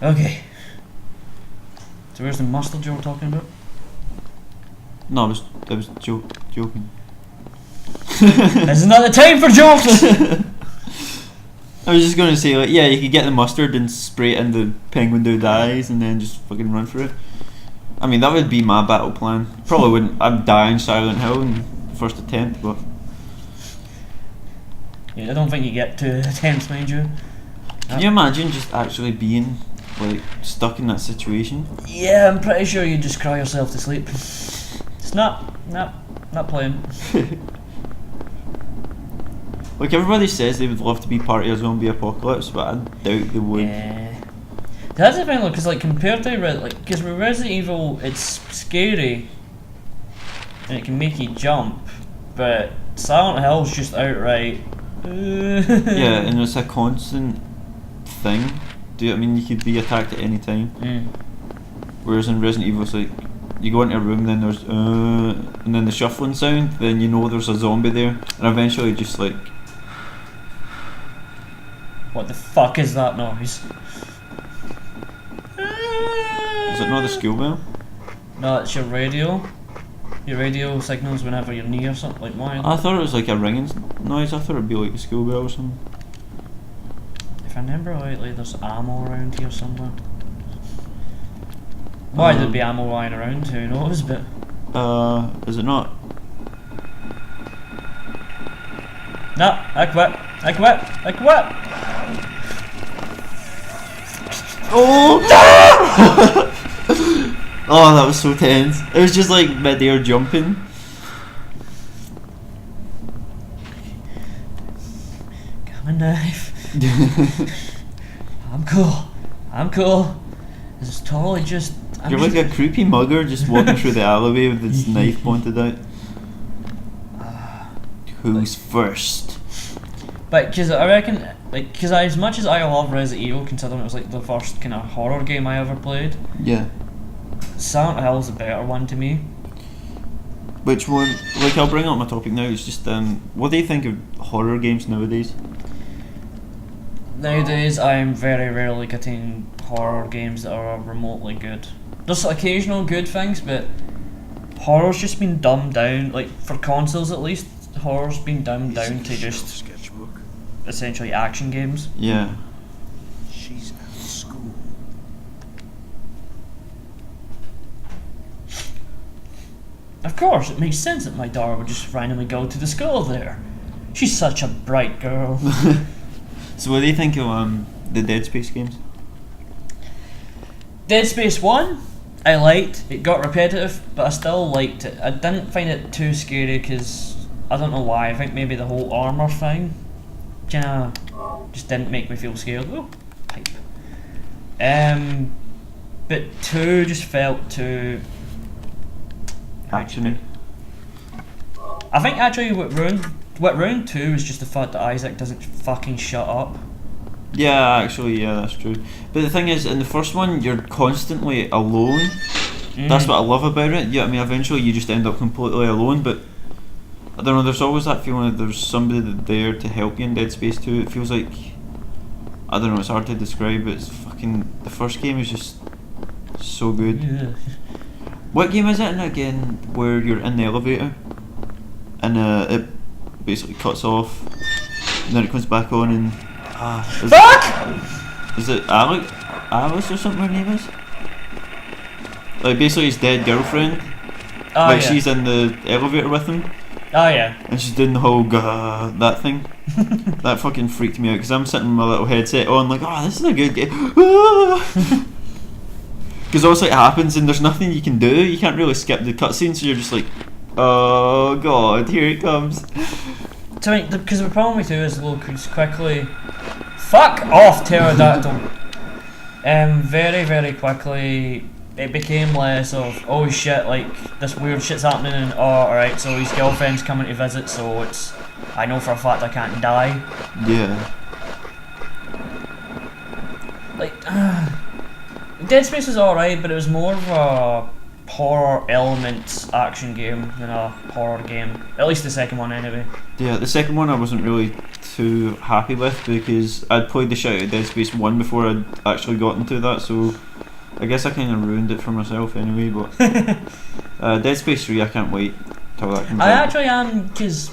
Okay. So where's the mustard you were talking about? No, I was joking. This is not the time for jokes! I was just gonna say, like, yeah, you could get the mustard and spray it in the penguin who dies and then just fucking run for it. I mean, that would be my battle plan. Probably wouldn't. I'd die in Silent Hill in first attempt, but... Yeah, I don't think you get 2 attempts, mind you. Can you imagine just actually being, like, stuck in that situation? Yeah, I'm pretty sure you just cry yourself to sleep. It's not playing. Like, everybody says they would love to be part of a zombie apocalypse, but I doubt they would. Yeah. That's the thing, though, because like compared to because with Resident Evil, it's scary and it can make you jump, but Silent Hill's just outright. Yeah, and it's a constant thing. Do you know what I mean? You could be attacked at any time. Whereas in Resident Evil, it's like you go into a room, then there's and then the shuffling sound, then you know there's a zombie there, and eventually just like. What the fuck is that noise? Is it not the school bell? No, it's your radio. Your radio signals whenever you're near something, like mine. I thought it was like a ringing noise. I thought it'd be like a school bell or something. If I remember rightly, there's ammo around here somewhere. Why there'd be ammo lying around, who knows, but... Is it not? No, I quit! Oh no! Oh, that was so tense. It was just like mid-air jumping. Got my knife. I'm cool. It's totally just... You're like a creepy mugger just walking through the alleyway with his knife pointed out. Who's first? But because I reckon, like, because as much as I love Resident Evil, considering it was like the first kind of horror game I ever played, Yeah. Silent Hill's a better one to me. Which one? Like, I'll bring up my topic now. It's just what do you think of horror games nowadays? Nowadays, I'm very rarely getting horror games that are remotely good. There's occasional good things, but horror's just been dumbed down. Like for consoles, at least, horror's been dumbed down to just essentially action games. Yeah. She's at school. Of course, it makes sense that my daughter would just randomly go to the school there. She's such a bright girl. So what do you think of the Dead Space games? Dead Space 1, I liked. It got repetitive, but I still liked it. I didn't find it too scary because I don't know why. I think maybe the whole armor thing kinda just didn't make me feel scared. Oh, pipe. But 2 just felt too Actiony. I think actually what ruined 2 is just the fact that Isaac doesn't fucking shut up. Yeah, actually, yeah, that's true. But the thing is, in the first one, you're constantly alone. That's what I love about it. Yeah, I mean, eventually you just end up completely alone, but I don't know, there's always that feeling that there's somebody there to help you in Dead Space 2. It feels like, I don't know, it's hard to describe, but it's fucking, the first game is just so good. Yeah. What game is it in again, where you're in the elevator, and it basically cuts off, and then it comes back on, and... Is it Alice or something her name is? Like basically his dead girlfriend. Oh, like yeah. she's in the elevator with him. Oh yeah. And she's doing the whole that thing. That fucking freaked me out because I'm sitting with my little headset on like, oh, this is a good game. Because obviously it happens and there's nothing you can do. You can't really skip the cutscene, so you're just like, oh god, here it comes. So because the problem with 2 is Locust quickly. Fuck off, pterodactyl. Very, very quickly, it became less of, oh shit, like, this weird shit's happening, and oh, alright, so his girlfriend's coming to visit, so it's, I know for a fact I can't die. Yeah. Like, Dead Space was alright, but it was more of a horror elements action game than a horror game. At least the second one, anyway. Yeah, the second one I wasn't really too happy with, because I'd played the shit out of Dead Space 1 before I'd actually gotten to that, so I guess I kind of ruined it for myself anyway. But Dead Space 3, I can't wait till that comes out. I actually am, because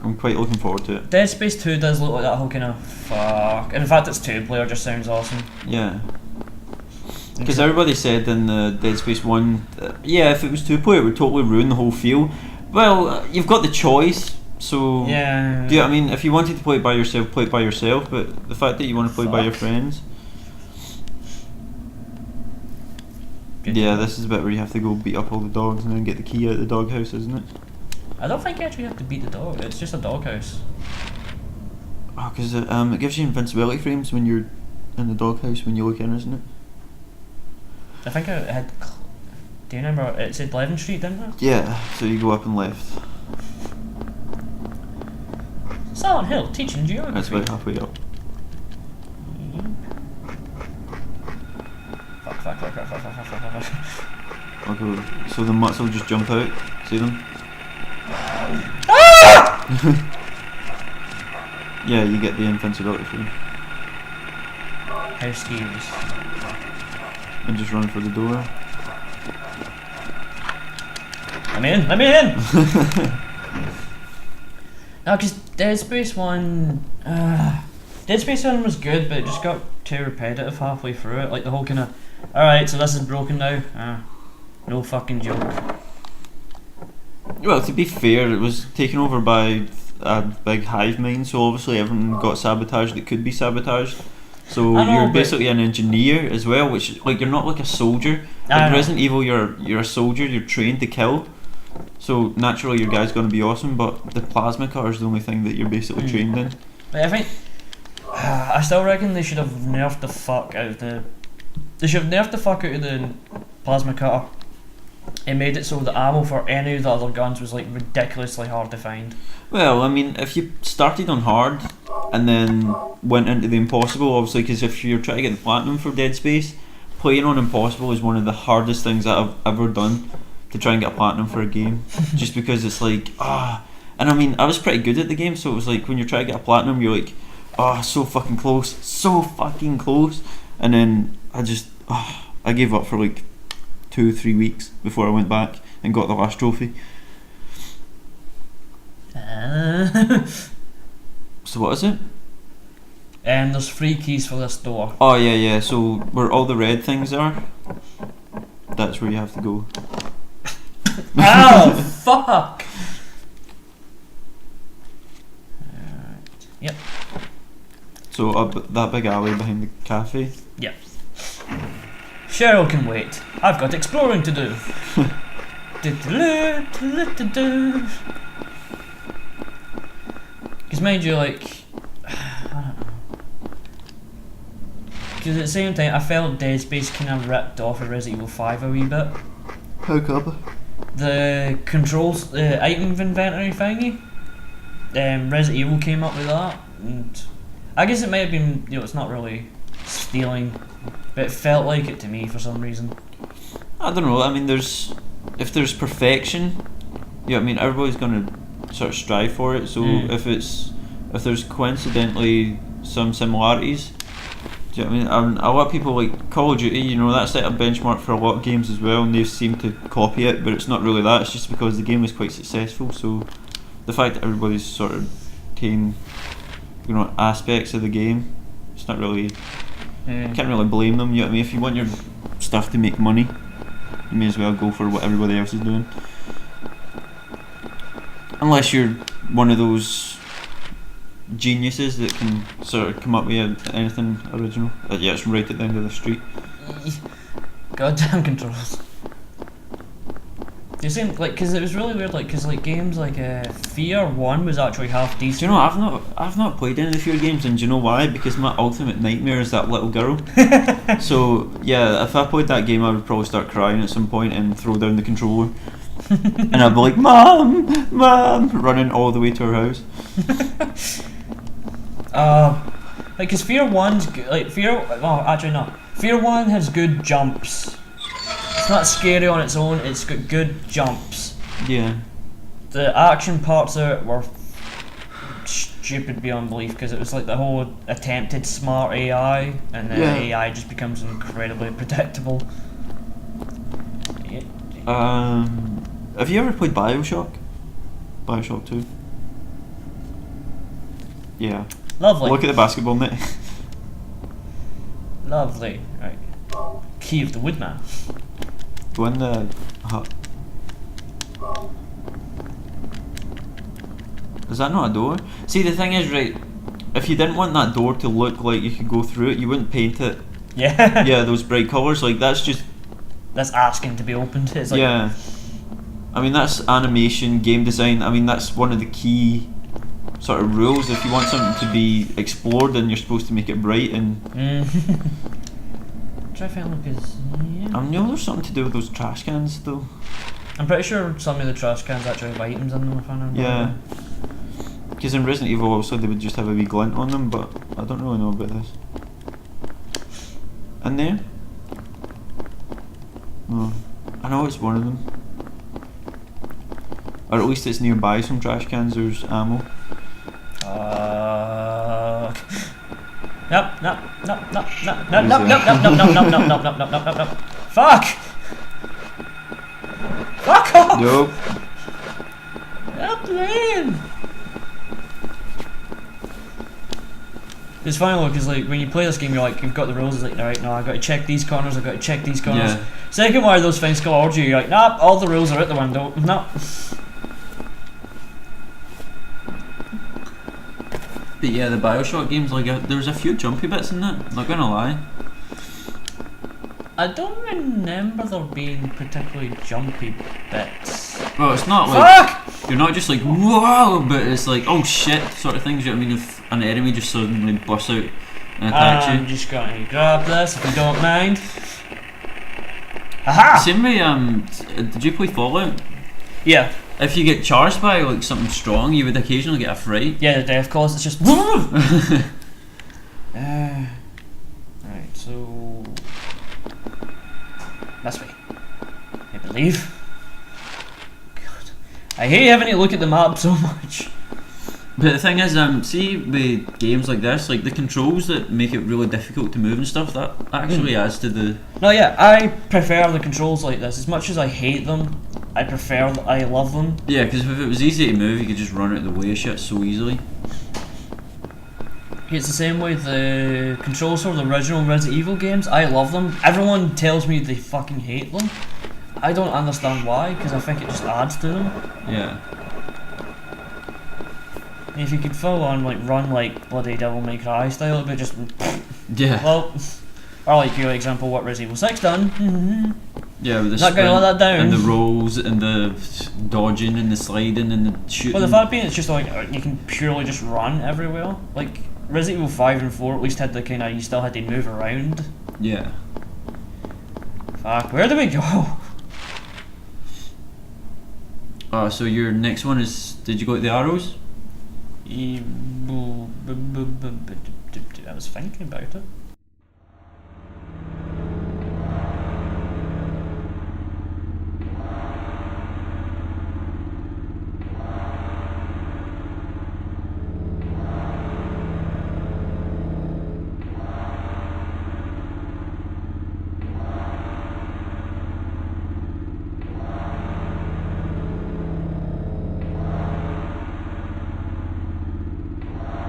I'm quite looking forward to it. Dead Space 2 does look like that whole kind of fuck. And in fact, it's 2-player, just sounds awesome. Yeah. Because everybody said in the Dead Space 1, yeah, if it was 2-player, it would totally ruin the whole feel. Well, you've got the choice, so... Yeah. Do you know what I mean? If you wanted to play it by yourself, play it by yourself, but the fact that you want to play it by your friends... Good. Yeah, this is the bit where you have to go beat up all the dogs and then get the key out of the doghouse, isn't it? I don't think you actually have to beat the dog, it's just a doghouse. Oh, because it gives you invincibility frames when you're in the doghouse when you look in, isn't it? I think it had... Do you remember? It said Levin Street, didn't it? Yeah, so you go up and left. Silent Hill, teaching geography. That's about halfway up. Fuck. I'll go. So the mutts will just jump out. See them? Yeah, you get the invincibility frame. How scary. And just run for the door. I'm in! Let me in! No, because Dead Space 1... Dead Space 1 was good, but it just got too repetitive halfway through it. Like the whole kind of... Alright, so this is broken now. No fucking joke. Well, to be fair, it was taken over by a big hive mind, so obviously everyone got sabotaged that could be sabotaged. So I know, you're but- basically an engineer as well, which, like, you're not like a soldier. Like know. Resident Evil, you're a soldier, you're trained to kill. So naturally your guy's going to be awesome, but the plasma cutter is the only thing that you're basically trained in. Like, I think... I still reckon they should have nerfed the fuck out of the... They should have nerfed the fuck out of the plasma cutter and made it so the ammo for any of the other guns was like ridiculously hard to find. Well, I mean, if you started on hard and then went into the impossible, obviously, because if you're trying to get the platinum for Dead Space, playing on impossible is one of the hardest things that I've ever done to try and get a platinum for a game. Just because it's like, and I mean, I was pretty good at the game, so it was like when you're trying to get a platinum, you're like, so fucking close, and then I gave up for like 2-3 weeks before I went back and got the last trophy. So what is it? And there's 3 keys for this door. Oh yeah, so where all the red things are, that's where you have to go. Ow! Fuck! Yep. So up that big alley behind the cafe. Yep. Cheryl can wait. I've got exploring to do. Because mind you, like, I don't know. Because at the same time, I felt Dead Space kind of ripped off of Resident Evil 5 a wee bit. How come? The controls, the item inventory thingy. Resident Evil came up with that, and I guess it might have been, it's not really stealing, but it felt like it to me for some reason. I don't know. I mean, if there's perfection, I mean, everybody's gonna sort of strive for it. So if there's coincidentally some similarities, do you know what I mean? A lot of people like Call of Duty. That's set a benchmark for a lot of games as well, and they seem to copy it, but it's not really that. It's just because the game was quite successful. So the fact that everybody's sort of taking, aspects of the game, it's not really. You can't really blame them. You know what I mean? If you want your stuff to make money, you may as well go for what everybody else is doing. Unless you're one of those geniuses that can sort of come up with anything original. It's right at the end of the street. Goddamn controls. You seem like, because it was really weird, like, because like games like Fear 1 was actually half decent. Do you know, I've not played any of the Fear games, and do you know why? Because my ultimate nightmare is that little girl. So yeah, if I played that game, I would probably start crying at some point and throw down the controller. And I'd be like, Mom, running all the way to her house. Like, cause Fear 1's Fear 1 has good jumps. It's not scary on its own, it's got good jumps. Yeah. The action parts of it were stupid beyond belief because it was like the whole attempted smart AI, and then Yeah. AI just becomes incredibly predictable. Yeah. Have you ever played Bioshock? Bioshock 2? Yeah. Lovely. Look at the basketball net. Lovely. Right. Key of the Woodman. Go in the hut. Is that not a door? See, the thing is, right, if you didn't want that door to look like you could go through it, you wouldn't paint it. Yeah. Yeah, those bright colours, like, that's just... That's asking to be opened. It's like, yeah. I mean, that's animation, game design. I mean, that's one of the key sort of rules. If you want something to be explored, then you're supposed to make it bright and... Try to look is. Yeah. I know there's something to do with those trash cans, though. I'm pretty sure some of the trash cans actually have items in them, if I remember. Yeah. Because in Resident Evil also they would just have a wee glint on them, but I don't really know about this. In there? No. I know it's one of them. Or at least it's nearby some trash cans, there's ammo. Nope, nope, nope, nope, nope, nope, nope, nope, nope, nope, nope, nope, nope, nope, nope, nope, nope, nope. Fuck! Fuck off! Nope. Stop playing! It's funny though, because like when you play this game, you're like, you've got the rules. It's like, alright, no, I've got to check these corners. I've got to check these corners. Yeah. Second one of those things come towards you, you're like, nope, all the rules are out the window. Nope. But yeah, the Bioshock games, like, there's a few jumpy bits in that, not gonna lie. I don't remember there being particularly jumpy bits. Well, it's not like... Fuck! You're not just like, whoa, but it's like, oh shit, sort of things. You know what I mean? If an enemy just suddenly busts out and attacks I'm you. just going to grab this if you don't mind. Aha! Same way, did you play Fallout? Yeah. If you get charged by like something strong, you would occasionally get a fright. Yeah, the death clause, it's just. Right, so. This way. I believe. God. I hate having to look at the map so much. But the thing is, see with games like this, like the controls that make it really difficult to move and stuff, that actually adds to the... No, yeah, I prefer the controls like this. As much as I hate them, I love them. Yeah, because if it was easy to move, you could just run out of the way of shit so easily. It's the same way the controls for the original Resident Evil games, I love them. Everyone tells me they fucking hate them. I don't understand why, because I think it just adds to them. Yeah. If you could full on like run like bloody Devil May Cry style, it'd be just Yeah. well, or like your example, what Resident Evil 6 done. Yeah, with the Not gonna let that down. and the rolls and the dodging and the sliding and the shooting. Well, the fact being, it's just like you can purely just run everywhere. Like Resident Evil 5 and 4 at least had the kind of, you still had to move around. Yeah. Fuck, where do we go? So your next one is, did you go to the arrows? I was thinking about it.